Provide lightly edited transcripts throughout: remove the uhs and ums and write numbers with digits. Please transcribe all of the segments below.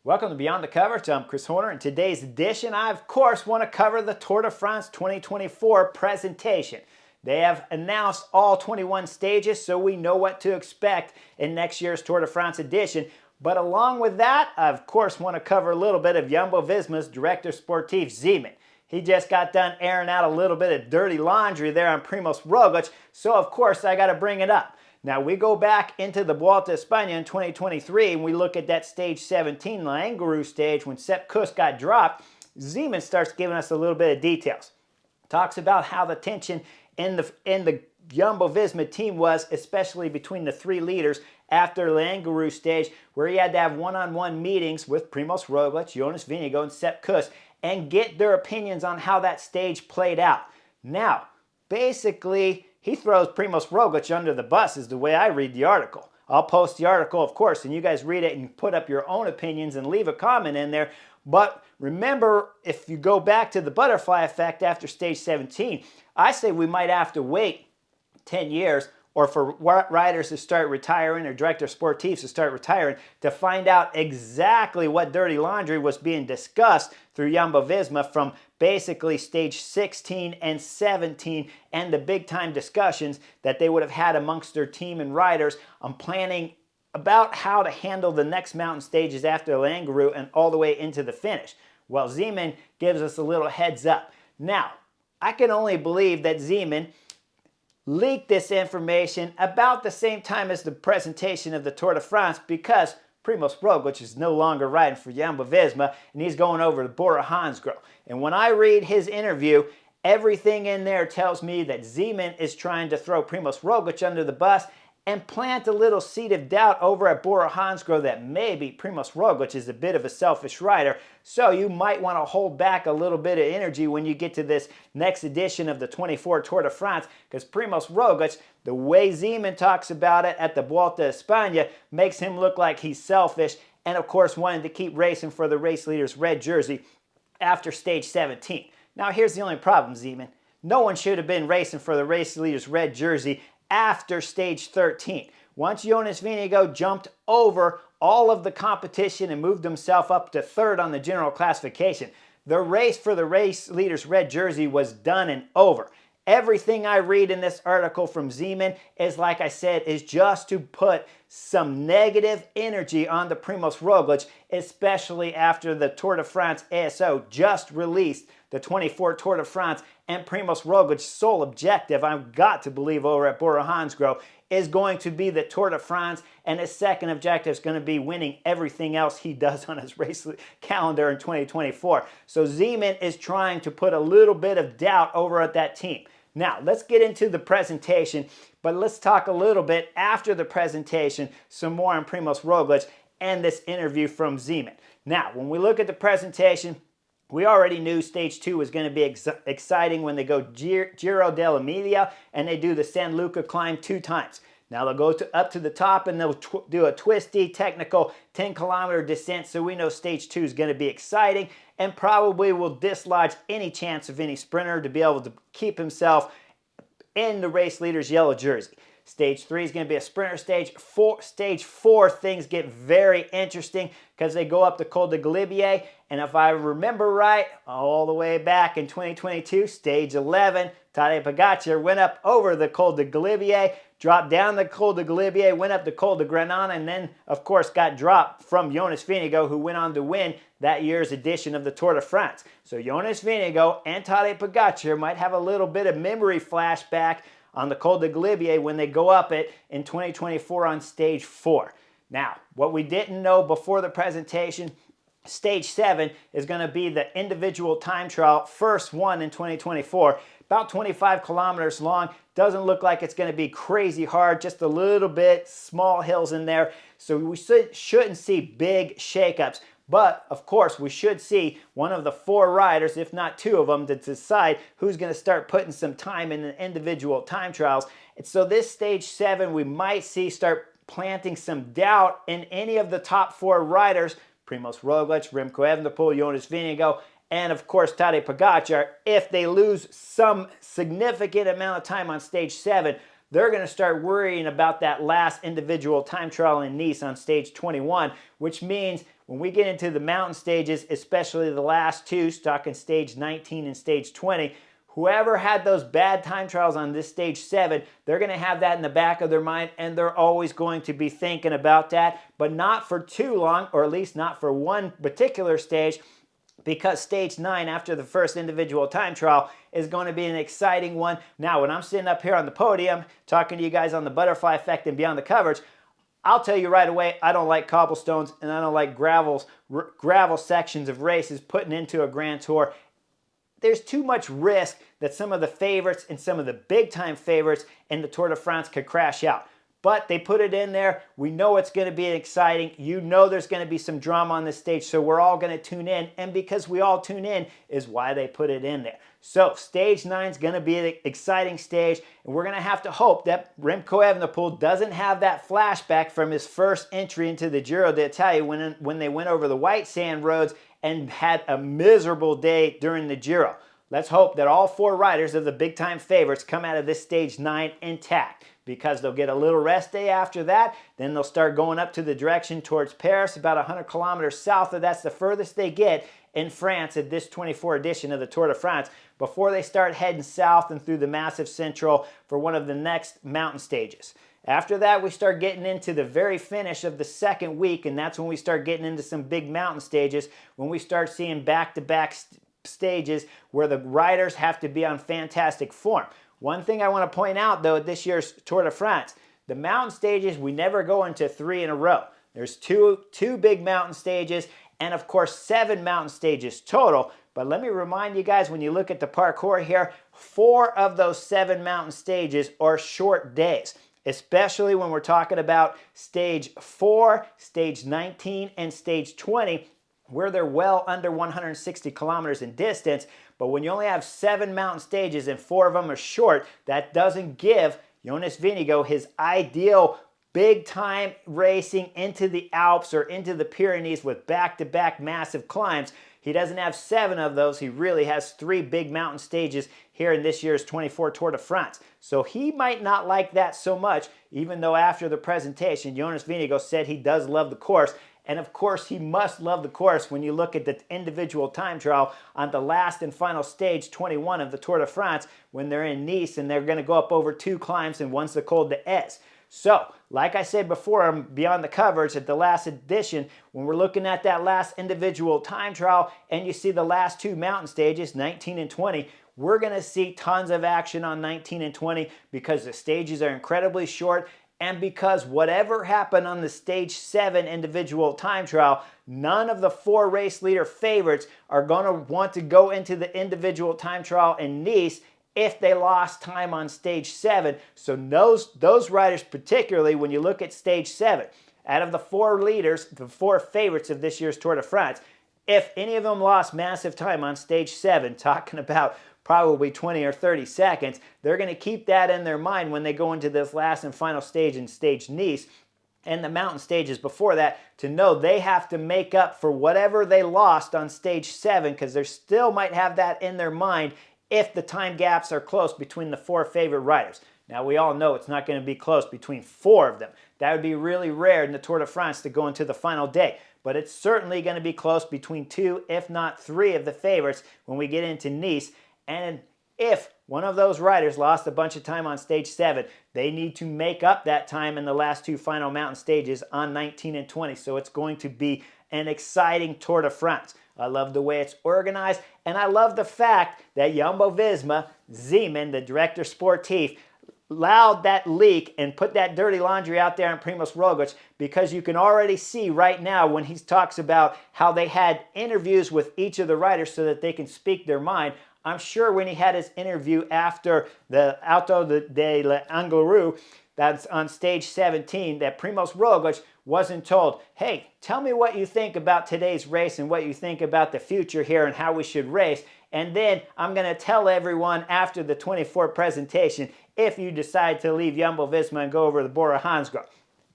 Welcome to Beyond the Covers. I'm Chris Horner. In today's edition, I, of course, want to cover the Tour de France 2024 presentation. They have announced all 21 stages, so we know what to expect in next year's Tour de France edition. But along with that, I, of course, want to cover a little bit of Jumbo-Visma's Director Sportif, Zeeman. He just got done airing out a little bit of dirty laundry there on Primoz Roglic, so of course I got to bring it up. Now we go back into the Vuelta a España in 2023 and we look at that stage 17, Languru stage, when Sepp Kuss got dropped. Zeeman starts giving us a little bit of details. Talks about how the tension in the Jumbo-Visma team was, especially between the three leaders after the Languru stage, where he had to have one-on-one meetings with Primoz Roglic, Jonas Vingegaard, and Sepp Kuss and get their opinions on how that stage played out. Now, basically, he throws Primoz Roglic under the bus is the way I read the article. I'll post the article, of course, and you guys read it and put up your own opinions and leave a comment in there. But remember, if you go back to the butterfly effect after stage 17, I say we might have to wait 10 years or for riders to start retiring or director sportifs to start retiring to find out exactly what dirty laundry was being discussed through Jumbo-Visma from basically stage 16 and 17 and the big time discussions that they would have had amongst their team and riders on planning about how to handle the next mountain stages after Languru and all the way into the finish. Well, Zeeman gives us a little heads up. Now, I can only believe that Zeeman leaked this information about the same time as the presentation of the Tour de France because Primoz Roglic is no longer riding for Jumbo-Visma and he's going over to Bora Hansgrohe. And when I read his interview, everything in there tells me that Zeeman is trying to throw Primoz Roglic under the bus and plant a little seed of doubt over at Bora Hansgrohe that maybe Primoz Roglic is a bit of a selfish rider, so you might want to hold back a little bit of energy when you get to this next edition of the 24 Tour de France, because Primoz Roglic, the way Zeeman talks about it at the Vuelta a España, makes him look like he's selfish and of course wanted to keep racing for the race leader's red jersey after stage 17. Now here's the only problem, Zeeman. No one should have been racing for the race leader's red jersey after stage 13. Once Jonas Vingegaard jumped over all of the competition and moved himself up to third on the general classification, the race for the race leader's red jersey was done and over. Everything I read in this article from Zeeman is, like I said, is just to put some negative energy on the Primoz Roglic, especially after the Tour de France ASO just released the 24 Tour de France, and Primoz Roglic's sole objective, I've got to believe over at Bora Hansgrohe, is going to be the Tour de France, and his second objective is going to be winning everything else he does on his race calendar in 2024. So Zeeman is trying to put a little bit of doubt over at that team. Now, let's get into the presentation, but let's talk a little bit after the presentation, some more on Primoz Roglic and this interview from Zeeman. Now, when we look at the presentation, we already knew stage 2 was going to be exciting when they go Giro dell'Emilia and they do the San Luca climb 2 times. Now they'll go up to the top and they'll do a twisty, technical 10-kilometer descent, so we know stage 2 is going to be exciting and probably will dislodge any chance of any sprinter to be able to keep himself in the race leader's yellow jersey. Stage 3 is going to be a sprinter stage. Stage 4, things get very interesting because they go up the Col de Galibier. And if I remember right, all the way back in 2022, stage 11, Tadej Pogačar went up over the Col de Galibier, dropped down the Col de Galibier, went up the Col de Granada, and then, of course, got dropped from Jonas Vingegaard, who went on to win that year's edition of the Tour de France. So Jonas Vingegaard and Tadej Pogačar might have a little bit of memory flashback on the Col de Galibier when they go up it in 2024 on stage 4. Now, what we didn't know before the presentation, stage 7 is going to be the individual time trial, first one in 2024, about 25 kilometers long. Doesn't look like it's going to be crazy hard, just a little bit, small hills in there. So we shouldn't see big shakeups. But, of course, we should see one of the 4 riders, if not 2 of them, to decide who's going to start putting some time in the individual time trials. And so this stage 7, we might see start planting some doubt in any of the top 4 riders, Primoz Roglic, Remco Evenepoel, Jonas Vingegaard, and, of course, Tadej Pogačar. If they lose some significant amount of time on stage 7, they're going to start worrying about that last individual time trial in Nice on stage 21, which means when we get into the mountain stages, especially the last two, stuck in stage 19 and stage 20, whoever had those bad time trials on this stage 7, they're going to have that in the back of their mind, and they're always going to be thinking about that, but not for too long, or at least not for one particular stage, because stage 9, after the first individual time trial, is going to be an exciting one. Now, when I'm sitting up here on the podium talking to you guys on the butterfly effect and beyond the coverage, I'll tell you right away, I don't like cobblestones and I don't like gravel sections of races putting into a Grand Tour. There's too much risk that some of the favorites and some of the big-time favorites in the Tour de France could crash out. But they put it in there. We know it's going to be exciting. You know there's going to be some drama on this stage, so we're all going to tune in. And because we all tune in is why they put it in there. So stage 9 is going to be an exciting stage, and we're going to have to hope that Remco Evenepoel doesn't have that flashback from his first entry into the Giro d'Italia when they went over the white sand roads and had a miserable day during the Giro. Let's hope that all 4 riders of the big-time favorites come out of this stage 9 intact, because they'll get a little rest day after that. Then they'll start going up to the direction towards Paris, about 100 kilometers south of that's the furthest they get in France at this 24 edition of the Tour de France, before they start heading south and through the massive Central for one of the next mountain stages. After that, we start getting into the very finish of the second week, and that's when we start getting into some big mountain stages, when we start seeing back-to-back stages where the riders have to be on fantastic form. One thing I want to point out, though, at this year's Tour de France, the mountain stages, we never go into 3 in a row. There's two big mountain stages, and of course 7 mountain stages total. But let me remind you guys, when you look at the parcours here, 4 of those 7 mountain stages are short days, especially when we're talking about stage 4, stage 19, and stage 20, where they're well under 160 kilometers in distance. But when you only have 7 mountain stages and 4 of them are short, that doesn't give Jonas Vingegaard his ideal big-time racing into the Alps or into the Pyrenees with back-to-back massive climbs. He doesn't have 7 of those. He really has 3 big mountain stages here in this year's 24 Tour de France. So he might not like that so much, even though after the presentation, Jonas Vingegaard said he does love the course. And of course, he must love the course when you look at the individual time trial on the last and final stage, 21 of the Tour de France, when they're in Nice and they're going to go up over 2 climbs, and one's the Col d'Ez. So, like I said before, beyond the coverage at the last edition, when we're looking at that last individual time trial and you see the last 2 mountain stages, 19 and 20, we're going to see tons of action on 19 and 20 because the stages are incredibly short. And because whatever happened on the stage 7 individual time trial, none of the 4 race leader favorites are going to want to go into the individual time trial in Nice if they lost time on stage 7. So those riders, particularly when you look at stage 7, out of the 4 leaders, the 4 favorites of this year's Tour de France, if any of them lost massive time on stage 7, talking about probably 20 or 30 seconds, they're going to keep that in their mind when they go into this last and final stage in stage Nice and the mountain stages before that, to know they have to make up for whatever they lost on stage 7, because they still might have that in their mind if the time gaps are close between the 4 favorite riders. Now, we all know it's not going to be close between 4 of them. That would be really rare in the Tour de France to go into the final day. But it's certainly going to be close between 2, if not 3 of the favorites when we get into Nice. And if one of those riders lost a bunch of time on stage 7, they need to make up that time in the last 2 final mountain stages on 19 and 20. So it's going to be an exciting Tour de France. I love the way it's organized, and I love the fact that Jumbo-Visma, Zeeman, the director sportif, allowed that leak and put that dirty laundry out there on Primož Roglič, because you can already see right now when he talks about how they had interviews with each of the riders so that they can speak their mind. I'm sure when he had his interview after the Auto de l'Angliru, that's on stage 17, that Primož Roglič wasn't told, hey, tell me what you think about today's race and what you think about the future here and how we should race. And then I'm going to tell everyone after the 24 presentation if you decide to leave Jumbo-Visma and go over to Bora Hansgrohe.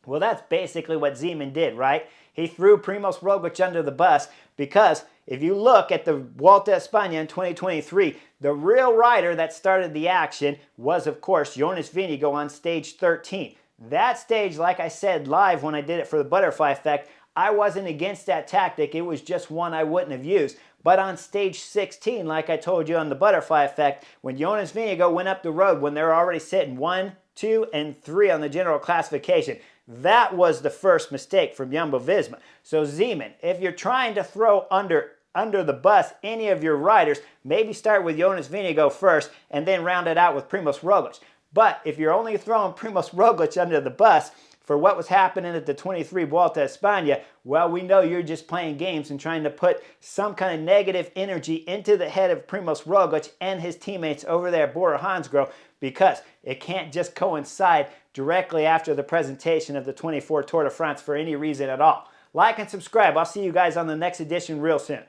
Well, that's basically what Zeeman did, right? He threw Primoz Roglic under the bus because if you look at the Vuelta a España in 2023, the real rider that started the action was, of course, Jonas Vingegaard on stage 13. That stage, like I said live when I did it for the butterfly effect, I wasn't against that tactic. It was just one I wouldn't have used. But on stage 16, like I told you on the butterfly effect, when Jonas Vingegaard went up the road, when they were already sitting 1, 2, and 3 on the general classification, that was the first mistake from Jumbo-Visma. So Zeman, if you're trying to throw under the bus any of your riders, maybe start with Jonas Vingegaard first and then round it out with Primoz Roglic. But if you're only throwing Primoz Roglic under the bus for what was happening at the 23 Vuelta a España, well, we know you're just playing games and trying to put some kind of negative energy into the head of Primoz Roglic and his teammates over there at Bora Hansgrohe, because it can't just coincide directly after the presentation of the 24 Tour de France for any reason at all. Like and subscribe. I'll see you guys on the next edition real soon.